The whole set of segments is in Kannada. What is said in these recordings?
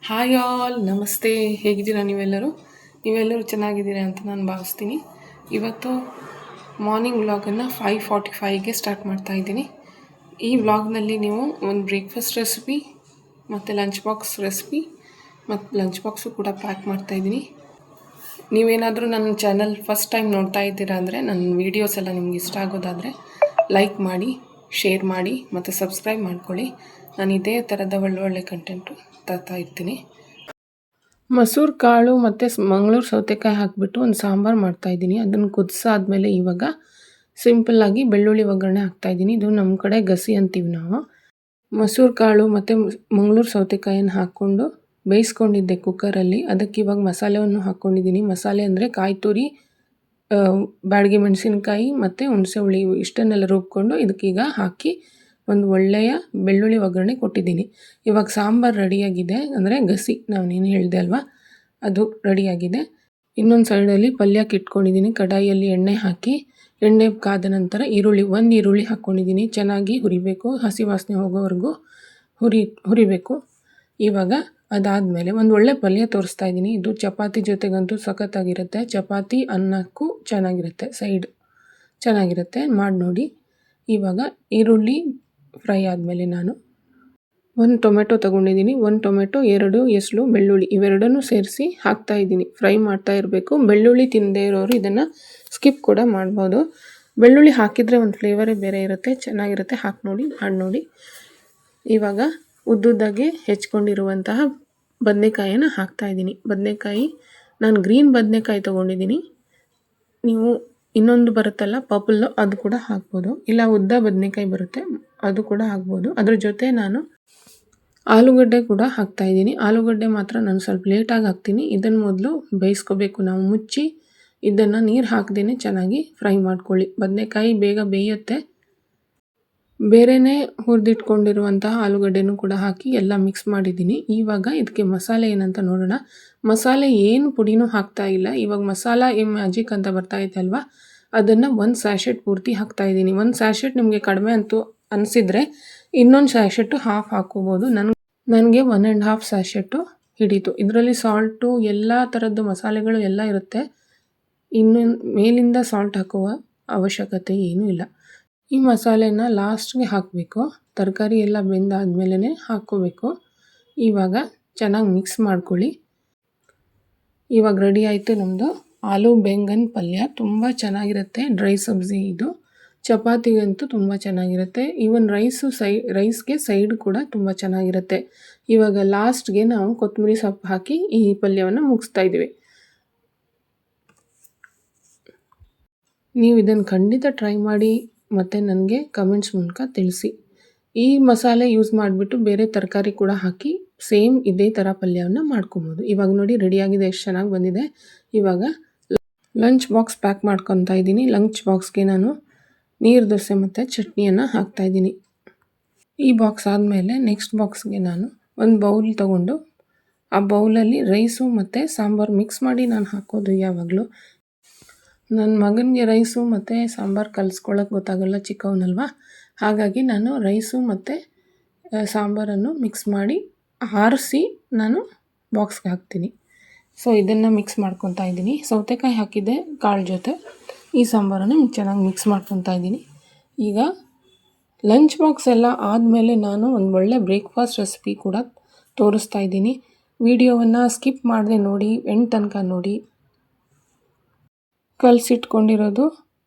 ಹಾಯ್ ಆಲ್ ನಮಸ್ತೆ. ಹೇಗಿದ್ದೀರಾ ನೀವೆಲ್ಲರೂ ಚೆನ್ನಾಗಿದ್ದೀರಾ ಅಂತ ನಾನು ಭಾವಿಸ್ತೀನಿ. ಇವತ್ತು ಮಾರ್ನಿಂಗ್ ವ್ಲಾಗನ್ನು 5:45ಗೆ ಸ್ಟಾರ್ಟ್ ಮಾಡ್ತಾ ಇದ್ದೀನಿ. ಈ ವ್ಲಾಗ್ನಲ್ಲಿ ನೀವು ಒಂದು ಬ್ರೇಕ್ಫಾಸ್ಟ್ ರೆಸಿಪಿ ಮತ್ತು ಲಂಚ್ ಬಾಕ್ಸ್ ರೆಸಿಪಿ ಮತ್ತು ಲಂಚ್ ಬಾಕ್ಸು ಕೂಡ ಪ್ಯಾಕ್ ಮಾಡ್ತಾಯಿದ್ದೀನಿ. ನೀವೇನಾದರೂ ನನ್ನ ಚಾನಲ್ ಫಸ್ಟ್ ಟೈಮ್ ನೋಡ್ತಾ ಇದ್ದೀರಾ ಅಂದರೆ ನನ್ನ ವೀಡಿಯೋಸ್ ಎಲ್ಲ ನಿಮ್ಗೆ ಇಷ್ಟ ಆಗೋದಾದರೆ ಲೈಕ್ ಮಾಡಿ, ಶೇರ್ ಮಾಡಿ ಮತ್ತು ಸಬ್ಸ್ಕ್ರೈಬ್ ಮಾಡ್ಕೊಳ್ಳಿ. ನಾನು ಇದೇ ಥರದ ಒಳ್ಳೊಳ್ಳೆ ಕಂಟೆಂಟು ತರ್ತಾ ಇರ್ತೀನಿ. ಮಸೂರು ಕಾಳು ಮತ್ತು ಮಂಗಳೂರು ಸೌತೆಕಾಯಿ ಹಾಕಿಬಿಟ್ಟು ಒಂದು ಸಾಂಬಾರು ಮಾಡ್ತಾಯಿದ್ದೀನಿ. ಅದನ್ನು ಕುದಿಸಾದ್ಮೇಲೆ ಇವಾಗ ಸಿಂಪಲ್ಲಾಗಿ ಬೆಳ್ಳುಳ್ಳಿ ಒಗ್ಗರಣೆ ಹಾಕ್ತಾಯಿದ್ದೀನಿ. ಇದು ನಮ್ಮ ಕಡೆ ಗಸಿ ಅಂತೀವಿ ನಾವು. ಮಸೂರು ಕಾಳು ಮತ್ತು ಮಂಗಳೂರು ಸೌತೆಕಾಯಿಯನ್ನು ಹಾಕ್ಕೊಂಡು ಬೇಯಿಸ್ಕೊಂಡಿದ್ದೆ ಕುಕ್ಕರಲ್ಲಿ. ಅದಕ್ಕೆ ಇವಾಗ ಮಸಾಲೆಯನ್ನು ಹಾಕ್ಕೊಂಡಿದ್ದೀನಿ. ಮಸಾಲೆ ಅಂದರೆ ಕಾಯಿ ತುರಿ, ಬ್ಯಾಡಗಿ ಮೆಣಸಿನ್ಕಾಯಿ ಮತ್ತು ಹುಣಸೆ ಹುಳಿ ಇಷ್ಟನ್ನೆಲ್ಲ ರುಬ್ಕೊಂಡು ಇದಕ್ಕೀಗ ಹಾಕಿ ಒಂದು ಒಳ್ಳೆಯ ಬೆಳ್ಳುಳ್ಳಿ ಒಗ್ಗರಣೆ ಕೊಟ್ಟಿದ್ದೀನಿ. ಇವಾಗ ಸಾಂಬಾರು ರೆಡಿಯಾಗಿದೆ, ಅಂದರೆ ಗಸಿ ನಾನೇನು ಹೇಳಿದೆ ಅಲ್ವಾ, ಅದು ರೆಡಿಯಾಗಿದೆ. ಇನ್ನೊಂದು ಸೈಡಲ್ಲಿ ಪಲ್ಯಕ್ಕೆ ಇಟ್ಕೊಂಡಿದ್ದೀನಿ. ಕಡಾಯಿಯಲ್ಲಿ ಎಣ್ಣೆ ಹಾಕಿ, ಎಣ್ಣೆ ಕಾದ ನಂತರ ಒಂದು ಈರುಳ್ಳಿ ಹಾಕ್ಕೊಂಡಿದ್ದೀನಿ. ಚೆನ್ನಾಗಿ ಹುರಿಬೇಕು, ಹಸಿ ವಾಸನೆ ಹೋಗೋವರೆಗೂ ಹುರಿಬೇಕು. ಇವಾಗ ಅದಾದಮೇಲೆ ಒಂದು ಒಳ್ಳೆ ಪಲ್ಯ ತೋರಿಸ್ತಾ ಇದ್ದೀನಿ. ಇದು ಚಪಾತಿ ಜೊತೆಗಂತೂ ಸಖತ್ತಾಗಿರುತ್ತೆ. ಚಪಾತಿ ಅನ್ನಕ್ಕೂ ಚೆನ್ನಾಗಿರುತ್ತೆ, ಸೈಡ್ ಚೆನ್ನಾಗಿರುತ್ತೆ, ಮಾಡಿ ನೋಡಿ. ಇವಾಗ ಈರುಳ್ಳಿ ಫ್ರೈ ಆದಮೇಲೆ ನಾನು ಒಂದು ಟೊಮೆಟೊ ತೊಗೊಂಡಿದ್ದೀನಿ. ಒಂದು ಟೊಮೆಟೊ, 2 ಎಸಳು ಬೆಳ್ಳುಳ್ಳಿ ಇವೆರಡನ್ನೂ ಸೇರಿಸಿ ಹಾಕ್ತಾಯಿದ್ದೀನಿ. ಫ್ರೈ ಮಾಡ್ತಾ ಇರಬೇಕು. ಬೆಳ್ಳುಳ್ಳಿ ತಿನ್ನದೇ ಇರೋರು ಇದನ್ನು ಸ್ಕಿಪ್ ಕೂಡ ಮಾಡ್ಬೋದು. ಬೆಳ್ಳುಳ್ಳಿ ಹಾಕಿದರೆ ಒಂದು ಫ್ಲೇವರೇ ಬೇರೆ ಇರುತ್ತೆ, ಚೆನ್ನಾಗಿರುತ್ತೆ. ಮಾಡಿ ನೋಡಿ. ಇವಾಗ ಉದ್ದುದ್ದಾಗೆ ಹೆಚ್ಕೊಂಡಿರುವಂತಹ ಬದನೆಕಾಯಿಯನ್ನು ಹಾಕ್ತಾಯಿದ್ದೀನಿ. ಬದನೆಕಾಯಿ ನಾನು ಗ್ರೀನ್ ಬದನೆಕಾಯಿ ತೊಗೊಂಡಿದ್ದೀನಿ. ನೀವು ಇನ್ನೊಂದು ಬರುತ್ತಲ್ಲ ಪರ್ಪಲ್ಲು, ಅದು ಕೂಡ ಹಾಕ್ಬೋದು. ಇಲ್ಲ ಉದ್ದ ಬದನೆಕಾಯಿ ಬರುತ್ತೆ, ಅದು ಕೂಡ ಹಾಕ್ಬೋದು. ಅದ್ರ ಜೊತೆ ನಾನು ಆಲೂಗಡ್ಡೆ ಕೂಡ ಹಾಕ್ತಾಯಿದ್ದೀನಿ. ಆಲೂಗಡ್ಡೆ ಮಾತ್ರ ನಾನು ಸ್ವಲ್ಪ ಲೇಟಾಗಿ ಹಾಕ್ತೀನಿ. ಇದನ್ನು ಮೊದಲು ಬೇಯಿಸ್ಕೋಬೇಕು. ನಾವು ಮುಚ್ಚಿ ಇದನ್ನು ನೀರು ಹಾಕ್ದೇ ಚೆನ್ನಾಗಿ ಫ್ರೈ ಮಾಡ್ಕೊಳ್ಳಿ. ಬದನೆಕಾಯಿ ಬೇಗ ಬೇಯುತ್ತೆ. ಬೇರೆಯೇ ಹುರಿದಿಟ್ಕೊಂಡಿರುವಂತಹ ಆಲೂಗಡ್ಡೆನೂ ಕೂಡ ಹಾಕಿ ಎಲ್ಲ ಮಿಕ್ಸ್ ಮಾಡಿದ್ದೀನಿ. ಇವಾಗ ಇದಕ್ಕೆ ಮಸಾಲೆ ಏನಂತ ನೋಡೋಣ. ಮಸಾಲೆ ಏನು ಪುಡಿನೂ ಹಾಕ್ತಾ ಇಲ್ಲ. ಇವಾಗ ಮಸಾಲ ಮ್ಯಾಜಿಕ್ ಅಂತ ಬರ್ತಾ ಇದೆ ಅಲ್ವಾ, ಅದನ್ನು ಒಂದು ಸ್ಯಾಶೆಟ್ ಪೂರ್ತಿ ಹಾಕ್ತಾಯಿದ್ದೀನಿ. ಒಂದು ಸ್ಯಾಶೆಟ್ ನಿಮಗೆ ಕಡಿಮೆ ಅಂತೂ ಅನಿಸಿದರೆ ಇನ್ನೊಂದು ಸ್ಯಾಶೆಟ್ಟು ಹಾಫ್ ಹಾಕ್ಕೋಬೋದು. ನನಗೆ 1.5 ಸ್ಯಾಶೆಟ್ಟು ಹಿಡಿತು. ಇದರಲ್ಲಿ ಸಾಲ್ಟು ಎಲ್ಲ ಥರದ್ದು ಮಸಾಲೆಗಳು ಎಲ್ಲ ಇರುತ್ತೆ. ಇನ್ನು ಮೇಲಿಂದ ಸಾಲ್ಟ್ ಹಾಕುವ ಅವಶ್ಯಕತೆ ಏನೂ ಇಲ್ಲ. ಈ ಮಸಾಲೆನ ಲಾಸ್ಟ್ಗೆ ಹಾಕಬೇಕು. ತರಕಾರಿ ಎಲ್ಲ ಬೆಂದಾದ್ಮೇಲೆ ಹಾಕ್ಕೋಬೇಕು. ಇವಾಗ ಚೆನ್ನಾಗಿ ಮಿಕ್ಸ್ ಮಾಡ್ಕೊಳ್ಳಿ. ಇವಾಗ ರೆಡಿ ಆಯಿತು ನಮ್ಮದು ಆಲೂ ಬೆಂಗನ್ ಪಲ್ಯ. ತುಂಬ ಚೆನ್ನಾಗಿರುತ್ತೆ. ಡ್ರೈ ಸಬ್ಜಿ ಇದು. ಚಪಾತಿಗಂತೂ ತುಂಬ ಚೆನ್ನಾಗಿರುತ್ತೆ. ಈವನ್ ರೈಸ್ಗೆ ಸೈಡ್ ಕೂಡ ತುಂಬ ಚೆನ್ನಾಗಿರುತ್ತೆ. ಇವಾಗ ಲಾಸ್ಟ್ಗೆ ನಾವು ಕೊತ್ತಂಬರಿ ಸೊಪ್ಪು ಹಾಕಿ ಈ ಪಲ್ಯವನ್ನು ಮುಗಿಸ್ತಾ ಇದ್ದೀವಿ. ನೀವು ಇದನ್ನು ಖಂಡಿತ ಟ್ರೈ ಮಾಡಿ ಮತ್ತು ನನಗೆ ಕಮೆಂಟ್ಸ್ ಮೂಲಕ ತಿಳಿಸಿ. ಈ ಮಸಾಲೆ ಯೂಸ್ ಮಾಡಿಬಿಟ್ಟು ಬೇರೆ ತರಕಾರಿ ಕೂಡ ಹಾಕಿ ಸೇಮ್ ಇದೇ ಥರ ಪಲ್ಯವನ್ನು ಮಾಡ್ಕೊಬೋದು. ಇವಾಗ ನೋಡಿ ರೆಡಿಯಾಗಿದೆ, ಎಷ್ಟು ಚೆನ್ನಾಗಿ ಬಂದಿದೆ. ಇವಾಗ ಲಂಚ್ ಬಾಕ್ಸ್ ಪ್ಯಾಕ್ ಮಾಡ್ಕೊತಾ ಇದ್ದೀನಿ. ಲಂಚ್ ಬಾಕ್ಸ್ಗೆ ನಾನು ನೀರು ದೋಸೆ ಮತ್ತು ಚಟ್ನಿಯನ್ನು ಹಾಕ್ತಾಯಿದ್ದೀನಿ. ಈ ಬಾಕ್ಸ್ ಆದಮೇಲೆ ನೆಕ್ಸ್ಟ್ ಬಾಕ್ಸ್ಗೆ ನಾನು ಒಂದು ಬೌಲ್ ತೊಗೊಂಡು ಆ ಬೌಲಲ್ಲಿ ರೈಸು ಮತ್ತು ಸಾಂಬಾರು ಮಿಕ್ಸ್ ಮಾಡಿ ನಾನು ಹಾಕೋದು ಯಾವಾಗಲೂ. ನನ್ನ ಮಗನಿಗೆ ರೈಸು ಮತ್ತು ಸಾಂಬಾರು ಕಲಿಸ್ಕೊಳ್ಳೋಕೆ ಗೊತ್ತಾಗಲ್ಲ, ಚಿಕ್ಕವನಲ್ವ. ಹಾಗಾಗಿ ನಾನು ರೈಸು ಮತ್ತು ಸಾಂಬಾರನ್ನು ಮಿಕ್ಸ್ ಮಾಡಿ ಆರಿಸಿ ನಾನು ಬಾಕ್ಸ್ಗೆ ಹಾಕ್ತೀನಿ. ಸೊ ಇದನ್ನು ಮಿಕ್ಸ್ ಮಾಡ್ಕೊತಾ ಇದ್ದೀನಿ. ಸೌತೆಕಾಯಿ ಹಾಕಿದ್ದೆ ಕಾಳು ಜೊತೆ. ಈ ಸಾಂಬಾರನ್ನು ಚೆನ್ನಾಗಿ ಮಿಕ್ಸ್ ಮಾಡ್ಕೊತಾ ಇದ್ದೀನಿ. ಈಗ ಲಂಚ್ ಬಾಕ್ಸ್ ಎಲ್ಲ ಆದಮೇಲೆ ನಾನು ಒಂದು ಒಳ್ಳೆ ಬ್ರೇಕ್ಫಾಸ್ಟ್ ರೆಸಿಪಿ ಕೂಡ ತೋರಿಸ್ತಾ ಇದ್ದೀನಿ. ವಿಡಿಯೋವನ್ನು ಸ್ಕಿಪ್ ಮಾಡದೆ ನೋಡಿ, ಎಂಡ್ ತನಕ ನೋಡಿ. ಕಲಸಿಟ್ಕೊಂಡಿರೋದು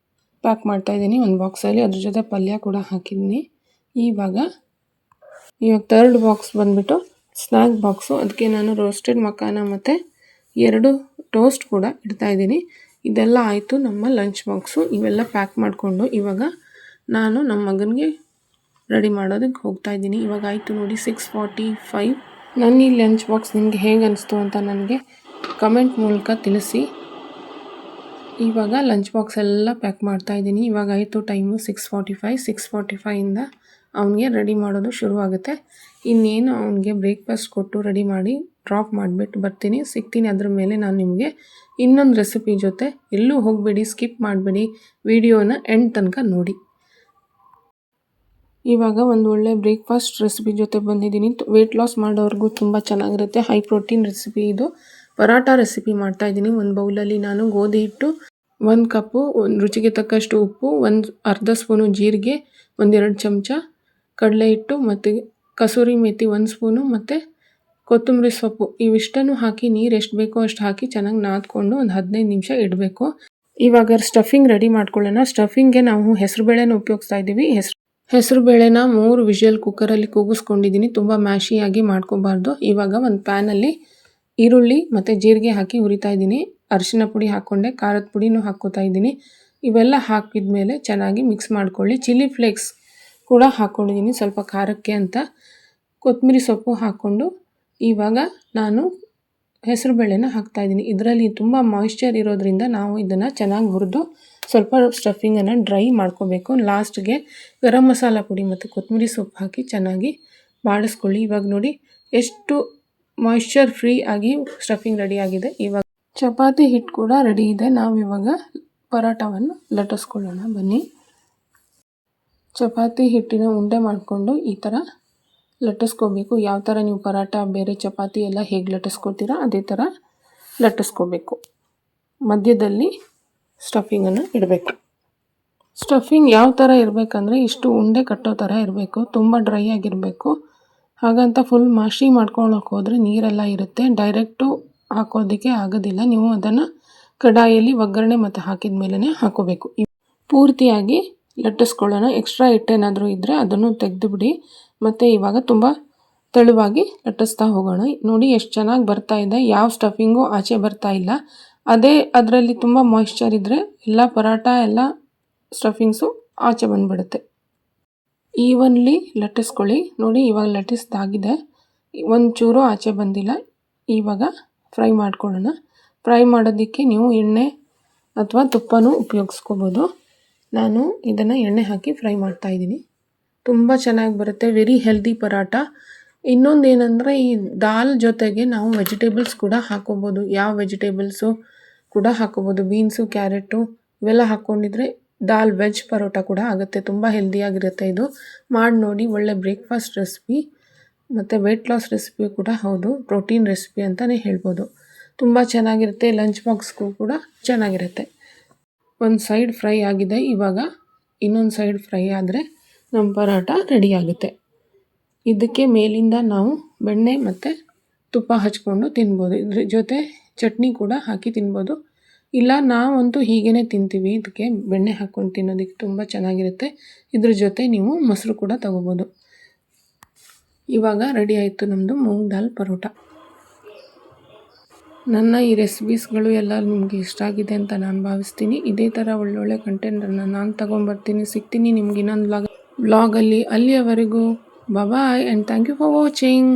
ಪ್ಯಾಕ್ ಮಾಡ್ತಾಯಿದ್ದೀನಿ ಒಂದು ಬಾಕ್ಸಲ್ಲಿ. ಅದ್ರ ಜೊತೆ ಪಲ್ಯ ಕೂಡ ಹಾಕಿದ್ದೀನಿ. ಇವಾಗ ಥರ್ಡ್ ಬಾಕ್ಸ್ ಬಂದುಬಿಟ್ಟು ಸ್ನ್ಯಾಕ್ ಬಾಕ್ಸು. ಅದಕ್ಕೆ ನಾನು ರೋಸ್ಟೆಡ್ ಮಕಾನ ಮತ್ತು 2 ಟೋಸ್ಟ್ ಕೂಡ ಇಡ್ತಾಯಿದ್ದೀನಿ. ಇದೆಲ್ಲ ಆಯಿತು ನಮ್ಮ ಲಂಚ್ ಬಾಕ್ಸು. ಇವೆಲ್ಲ ಪ್ಯಾಕ್ ಮಾಡಿಕೊಂಡು ಇವಾಗ ನಾನು ನಮ್ಮ ಮಗನಿಗೆ ರೆಡಿ ಮಾಡೋದಕ್ಕೆ ಹೋಗ್ತಾಯಿದ್ದೀನಿ. ಇವಾಗ ಆಯಿತು ನೋಡಿ 6:45. ನನ್ನ ಈ ಲಂಚ್ ಬಾಕ್ಸ್ ನಿಮಗೆ ಹೇಗೆ ಅನಿಸ್ತು ಅಂತ ನನಗೆ ಕಮೆಂಟ್ ಮೂಲಕ ತಿಳಿಸಿ. ಇವಾಗ ಲಂಚ್ ಬಾಕ್ಸ್ ಎಲ್ಲ ಪ್ಯಾಕ್ ಮಾಡ್ತಾಯಿದ್ದೀನಿ. ಇವಾಗ ಆಯಿತು ಟೈಮು 6:45. 6:45ಇಂದ ಅವನಿಗೆ ರೆಡಿ ಮಾಡೋದು ಶುರುವಾಗುತ್ತೆ. ಇನ್ನೇನು ಅವನಿಗೆ ಬ್ರೇಕ್ಫಾಸ್ಟ್ ಕೊಟ್ಟು ರೆಡಿ ಮಾಡಿ ಡ್ರಾಪ್ ಮಾಡಿಬಿಟ್ಟು ಸಿಗ್ತೀನಿ. ಅದ್ರ ಮೇಲೆ ನಾನು ನಿಮಗೆ ಇನ್ನೊಂದು ರೆಸಿಪಿ ಜೊತೆ. ಎಲ್ಲೂ ಹೋಗಬೇಡಿ, ಸ್ಕಿಪ್ ಮಾಡಬೇಡಿ, ವಿಡಿಯೋನ ಎಂಡ್ ತನಕ ನೋಡಿ. ಇವಾಗ ಒಂದು ಒಳ್ಳೆ ಬ್ರೇಕ್ಫಾಸ್ಟ್ ರೆಸಿಪಿ ಜೊತೆ ಬಂದಿದ್ದೀನಿ. ವೆಯ್ಟ್ ಲಾಸ್ ಮಾಡೋರ್ಗೂ ತುಂಬ ಚೆನ್ನಾಗಿರುತ್ತೆ. ಹೈ ಪ್ರೋಟೀನ್ ರೆಸಿಪಿ ಇದು. ಪರಾಟ ರೆಸಿಪಿ ಮಾಡ್ತಾ ಇದ್ದೀನಿ. ಒಂದು ಬೌಲಲ್ಲಿ ನಾನು ಗೋಧಿ ಹಿಟ್ಟು 1 ಕಪ್ಪು, ರುಚಿಗೆ ತಕ್ಕಷ್ಟು ಉಪ್ಪು, ಅರ್ಧ ಸ್ಪೂನು ಜೀರಿಗೆ, 1-2 ಚಮಚ ಕಡಲೆ ಹಿಟ್ಟು ಮತ್ತು ಕಸೂರಿ ಮೇಥಿ 1 ಸ್ಪೂನು ಮತ್ತು ಕೊತ್ತಂಬರಿ ಸೊಪ್ಪು ಇವಿಷ್ಟನ್ನು ಹಾಕಿ ನೀರು ಎಷ್ಟು ಬೇಕೋ ಅಷ್ಟು ಹಾಕಿ ಚೆನ್ನಾಗಿ ನಾದ್ಕೊಂಡು ಒಂದು 15 ನಿಮಿಷ ಇಡಬೇಕು. ಇವಾಗ ಸ್ಟಫಿಂಗ್ ರೆಡಿ ಮಾಡ್ಕೊಳ್ಳೋಣ. ಸ್ಟಫಿಂಗ್ಗೆ ನಾವು ಹೆಸರುಬೇಳೆನ ಉಪಯೋಗಿಸ್ತಾ ಇದ್ದೀವಿ. ಹೆಸರುಬೇಳೆನ 3 ವಿಷಲ್ ಕುಕ್ಕರಲ್ಲಿ ಕೂಗಿಸ್ಕೊಂಡಿದ್ದೀನಿ. ತುಂಬ ಮ್ಯಾಶಿಯಾಗಿ ಮಾಡ್ಕೋಬಾರ್ದು. ಇವಾಗ ಒಂದು ಪ್ಯಾನಲ್ಲಿ ಈರುಳ್ಳಿ ಮತ್ತು ಜೀರಿಗೆ ಹಾಕಿ ಹುರಿತಾ ಇದ್ದೀನಿ. ಅರಿಶಿನ ಪುಡಿ ಹಾಕ್ಕೊಂಡೆ, ಖಾರದ ಪುಡಿನೂ ಹಾಕ್ಕೋತಾ ಇದ್ದೀನಿ. ಇವೆಲ್ಲ ಹಾಕಿದ ಮೇಲೆ ಚೆನ್ನಾಗಿ ಮಿಕ್ಸ್ ಮಾಡ್ಕೊಳ್ಳಿ. ಚಿಲ್ಲಿ ಫ್ಲೇಕ್ಸ್ ಕೂಡ ಹಾಕ್ಕೊಂಡಿದ್ದೀನಿ ಸ್ವಲ್ಪ ಖಾರಕ್ಕೆ ಅಂತ. ಕೊತ್ತಂಬರಿ ಸೊಪ್ಪು ಹಾಕ್ಕೊಂಡು ಇವಾಗ ನಾನು ಹೆಸರುಬೇಳೆನ ಹಾಕ್ತಾಯಿದ್ದೀನಿ. ಇದರಲ್ಲಿ ತುಂಬ ಮಾಯಿಶ್ಚರ್ ಇರೋದ್ರಿಂದ ನಾವು ಇದನ್ನು ಚೆನ್ನಾಗಿ ಹುರಿದು ಸ್ವಲ್ಪ ಸ್ಟಫಿಂಗನ್ನು ಡ್ರೈ ಮಾಡ್ಕೋಬೇಕು. ಲಾಸ್ಟ್ಗೆ ಗರಂ ಮಸಾಲ ಪುಡಿ ಮತ್ತು ಕೊತ್ತಂಬರಿ ಸೊಪ್ಪು ಹಾಕಿ ಚೆನ್ನಾಗಿ ಬಾಡಿಸ್ಕೊಳ್ಳಿ. ಇವಾಗ ನೋಡಿ ಎಷ್ಟು ಮಾಯಿಶ್ಚರ್ ಫ್ರೀ ಆಗಿ ಸ್ಟಫಿಂಗ್ ರೆಡಿ ಆಗಿದೆ. ಇವಾಗ ಚಪಾತಿ ಹಿಟ್ಟು ಕೂಡ ರೆಡಿ ಇದೆ. ನಾವು ಇವಾಗ ಪರಾಟವನ್ನು ಲಟ್ಟಿಸ್ಕೊಳ್ಳೋಣ ಬನ್ನಿ. ಚಪಾತಿ ಹಿಟ್ಟಿನ ಉಂಡೆ ಮಾಡಿಕೊಂಡು ಈ ಥರ ಲಟ್ಟಿಸ್ಕೋಬೇಕು. ಯಾವ ಥರ ನೀವು ಪರಾಟ ಬೇರೆ ಚಪಾತಿ ಎಲ್ಲ ಹೇಗೆ ಲಟ್ಟಿಸ್ಕೊತೀರಾ ಅದೇ ಥರ ಲಟ್ಟಿಸ್ಕೋಬೇಕು. ಮಧ್ಯದಲ್ಲಿ ಸ್ಟಫಿಂಗನ್ನು ಇಡಬೇಕು. ಸ್ಟಫಿಂಗ್ ಯಾವ ಥರ ಇರಬೇಕಂದ್ರೆ ಇಷ್ಟು ಉಂಡೆ ಕಟ್ಟೋ ಥರ ಇರಬೇಕು. ತುಂಬ ಡ್ರೈ ಆಗಿರಬೇಕು. ಹಾಗಂತ ಫುಲ್ ಮಾಶಿ ಮಾಡ್ಕೊಳ್ಳೋಕೆ ಹೋದರೆ ನೀರೆಲ್ಲ ಇರುತ್ತೆ. ಡೈರೆಕ್ಟು ಹಾಕೋದಕ್ಕೆ ಆಗೋದಿಲ್ಲ. ನೀವು ಅದನ್ನು ಕಡಾಯಲ್ಲಿ ಒಗ್ಗರಣೆ ಮತ್ತು ಹಾಕಿದ ಮೇಲೇ ಹಾಕೋಬೇಕು. ಪೂರ್ತಿಯಾಗಿ ಲಟ್ಟಿಸ್ಕೊಳ್ಳೋಣ. ಎಕ್ಸ್ಟ್ರಾ ಹಿಟ್ಟೇನಾದರೂ ಇದ್ದರೆ ಅದನ್ನು ತೆಗೆದುಬಿಡಿ. ಮತ್ತು ಇವಾಗ ತುಂಬ ತೆಳುವಾಗಿ ಲಟ್ಟಿಸ್ತಾ ಹೋಗೋಣ. ನೋಡಿ ಎಷ್ಟು ಚೆನ್ನಾಗಿ ಬರ್ತಾ ಇದೆ. ಯಾವ ಸ್ಟಫಿಂಗು ಆಚೆ ಬರ್ತಾ ಇಲ್ಲ. ಅದರಲ್ಲಿ ತುಂಬ ಮಾಯಿಶ್ಚರ್ ಇದ್ದರೆ ಎಲ್ಲ ಪರಾಟ ಎಲ್ಲ ಸ್ಟಫಿಂಗ್ಸು ಆಚೆ ಬಂದುಬಿಡುತ್ತೆ. ಈವನ್ಲಿ ಲಟ್ಟಿಸ್ಕೊಳ್ಳಿ. ನೋಡಿ ಇವಾಗ ಲಟ್ಟಿಸ್ದಾಗಿದೆ. ಒಂಚೂರು ಆಚೆ ಬಂದಿಲ್ಲ. ಇವಾಗ ಫ್ರೈ ಮಾಡ್ಕೊಳ್ಳೋಣ. ಫ್ರೈ ಮಾಡೋದಕ್ಕೆ ನೀವು ಎಣ್ಣೆ ಅಥವಾ ತುಪ್ಪನೂ ಉಪಯೋಗಿಸ್ಕೋಬೋದು. ನಾನು ಇದನ್ನು ಎಣ್ಣೆ ಹಾಕಿ ಫ್ರೈ ಮಾಡ್ತಾಯಿದ್ದೀನಿ. ತುಂಬ ಚೆನ್ನಾಗಿ ಬರುತ್ತೆ. Very healthy paratha. ಇನ್ನೊಂದು ಏನಂದರೆ ಈ ದಾಲ್ ಜೊತೆಗೆ ನಾವು ವೆಜಿಟೇಬಲ್ಸ್ ಕೂಡ ಹಾಕೋಬೋದು. ಯಾವ ವೆಜಿಟೇಬಲ್ಸು ಕೂಡ ಹಾಕೋಬೋದು. ಬೀನ್ಸು, ಕ್ಯಾರೆಟು ಇವೆಲ್ಲ ಹಾಕ್ಕೊಂಡಿದ್ರೆ ದಾಲ್ ವೆಜ್ ಪರೋಟ ಕೂಡ ಆಗುತ್ತೆ. ತುಂಬ ಹೆಲ್ದಿಯಾಗಿರುತ್ತೆ. ಇದು ಮಾಡಿ ನೋಡಿ. ಒಳ್ಳೆ ಬ್ರೇಕ್ಫಾಸ್ಟ್ ರೆಸಿಪಿ ಮತ್ತು ವೆಯ್ಟ್ ಲಾಸ್ ರೆಸಿಪಿ ಕೂಡ ಹೌದು. ಪ್ರೋಟೀನ್ ರೆಸಿಪಿ ಅಂತಲೇ ಹೇಳ್ಬೋದು. ತುಂಬ ಚೆನ್ನಾಗಿರುತ್ತೆ. ಲಂಚ್ ಬಾಕ್ಸ್ಗೂ ಕೂಡ ಚೆನ್ನಾಗಿರುತ್ತೆ. ಒಂದು ಸೈಡ್ ಫ್ರೈ ಆಗಿದೆ. ಇವಾಗ ಇನ್ನೊಂದು ಸೈಡ್ ಫ್ರೈ ಆದರೆ ನಮ್ಮ ಪರಾಟ ರೆಡಿ ಆಗುತ್ತೆ. ಇದಕ್ಕೆ ಮೇಲಿಂದ ನಾವು ಬೆಣ್ಣೆ ಮತ್ತು ತುಪ್ಪ ಹಚ್ಕೊಂಡು ತಿನ್ಬೋದು. ಇದ್ರ ಜೊತೆ ಚಟ್ನಿ ಕೂಡ ಹಾಕಿ ತಿನ್ಬೋದು. ಇಲ್ಲ ನಾವಂತೂ ಹೀಗೇ ತಿಂತೀವಿ. ಇದಕ್ಕೆ ಬೆಣ್ಣೆ ಹಾಕ್ಕೊಂಡು ತಿನ್ನೋದಕ್ಕೆ ತುಂಬ ಚೆನ್ನಾಗಿರುತ್ತೆ. ಇದ್ರ ಜೊತೆ ನೀವು ಮೊಸರು ಕೂಡ ತಗೋಬೋದು. ಇವಾಗ ರೆಡಿ ಆಯಿತು ನಮ್ಮದು ಮೂಂಗ್ ದಾಲ್ ಪರೋಟ. ನನ್ನ ಈ ರೆಸಿಪೀಸ್ಗಳು ಎಲ್ಲ ನಿಮಗೆ ಇಷ್ಟ ಆಗಿದೆ ಅಂತ ನಾನು ಭಾವಿಸ್ತೀನಿ. ಇದೇ ಥರ ಒಳ್ಳೊಳ್ಳೆ ಕಂಟೆಂಟನ್ನು ನಾನು ತೊಗೊಂಬರ್ತೀನಿ. ಸಿಗ್ತೀನಿ ನಿಮ್ಗೆ ಇನ್ನೊಂದು ವ್ಲಾಗಲ್ಲಿ. ಅಲ್ಲಿಯವರೆಗೂ bye and thank you for watching.